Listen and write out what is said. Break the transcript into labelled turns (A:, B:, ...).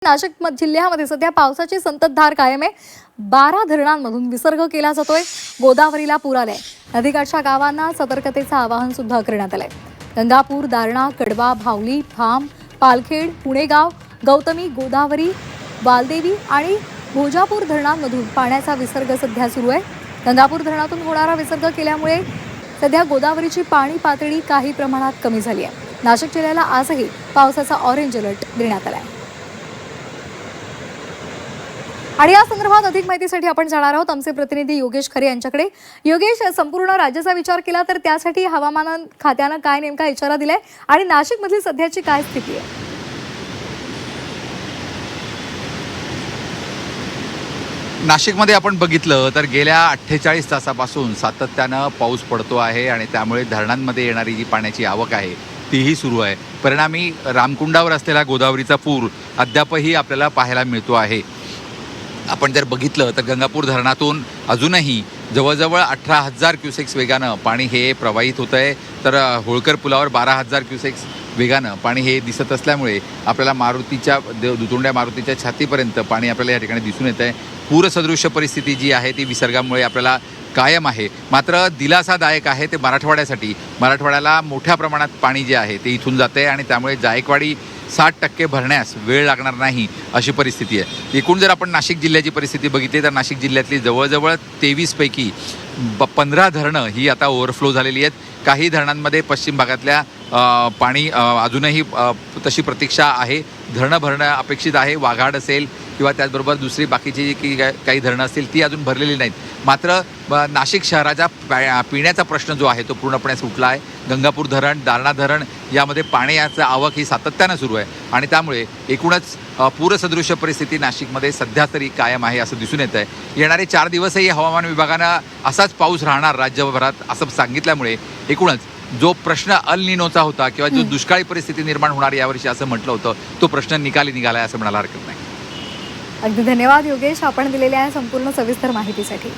A: नाशिक जिल्ह्यामध्ये सध्या पावसाची संततधार कायम आहे। 12 धरणांमधून विसर्ग केला जातोय। गोदावरीला पूर आलाय। नदीकाठच्या गावांना सतर्कतेचं आवाहन सुद्धा करण्यात आलंय। गंगापूर, दारणा, कडवा, भावली, भाम, पालखेड, पुणेगाव, गौतमी, गोदावरी, वालदेवी आणि भोजापूर धरणांमधून पाण्याचा विसर्ग सध्या सुरू आहे। गंगापूर धरणातून होणारा विसर्ग केल्यामुळे सध्या गोदावरीची पाणी पातळी काही प्रमाणात कमी झाली आहे। नाशिक जिल्ह्याला आजही पावसाचा ऑरेंज अलर्ट देण्यात आला आहे। आणि या संदर्भात अधिक माहितीसाठी आपण जाणार आहोत आमचे प्रतिनिधी योगेश खरे यांच्याकडे। योगेश, संपूर्ण राज्याचा विचार केला तर त्यासाठी हवामान खात्यानं काय नेमका इशारा दिलाय आणि नाशिकमधली सध्याची काय स्थिती आहे?
B: नाशिकमध्ये आपण बघितलं तर गेल्या 48 तासापासून सातत्यानं पाऊस पडतो आहे आणि त्यामुळे धरणांमध्ये येणारी जी पाण्याची आवक आहे तीही सुरू आहे। परिणामी रामकुंडावर असलेला गोदावरीचा पूर अद्यापही आपल्याला पाहायला मिळतो आहे। आपण जर बघितलं तर गंगापूर धरणातून अजूनही जवळजवळ 18,000 क्युसेक्स वेगानं पाणी हे प्रवाहित होतं आहे, तर होळकर पुलावर 12,000 क्युसेक्स वेगानं पाणी हे दिसत असल्यामुळे आपल्याला दुतोंड्या मारुतीच्या छातीपर्यंत पाणी आपल्याला या ठिकाणी दिसून येतं आहे। पूरसदृश्य परिस्थिती जी आहे ती विसर्गामुळे आपल्याला कायम आहे। मात्र दिलासादायक आहे ते मराठवाड्यासाठी। मराठवाड्याला मोठ्या प्रमाणात पाणी जे आहे ते इथून जाते आणि त्यामुळे जायकवाडी 60% भरण्यास वेळ लागणार नाही अशी परिस्थिती आहे। एकूण जर आपण नाशिक जिल्ह्याची परिस्थिती बघितली तर नाशिक जिल्ह्यातली जवळजवळ 23 पैकी 15 धरणं ही आता ओव्हरफ्लो झालेली आहेत। काही धरणांमध्ये पश्चिम भागातल्या पाणी अजूनही तशी प्रतीक्षा आहे। धरणं भरणं अपेक्षित आहे। वाघाड असेल किंवा त्याचबरोबर दुसरी बाकीची जी काही धरणं असतील ती अजून भरलेली नाहीत। मात्र नाशिक शहराचा पिण्याचा प्रश्न जो आहे तो पूर्णपणे सुटला आहे। गंगापूर धरण, दारणा धरण यामध्ये पाण्याचं आवक ही सातत्यानं सुरू आहे आणि त्यामुळे एकूणच पूरसदृश्य परिस्थिती नाशिकमध्ये सध्या तरी कायम आहे असं दिसून येत आहे। येणारे 4 दिवसही हवामान विभागानं असाच पाऊस राहणार राज्यभरात असं सांगितल्यामुळे एकूणच जो प्रश्न अल निनोचा होता किंवा जो दुष्काळी परिस्थिती निर्माण होणार यावर्षी असं म्हटलं होतं तो प्रश्न निकाली निघालाय असं म्हणायला हरकत नाही।
A: अगदी धन्यवाद योगेश, आपण दिलेल्या संपूर्ण सविस्तर माहितीसाठी।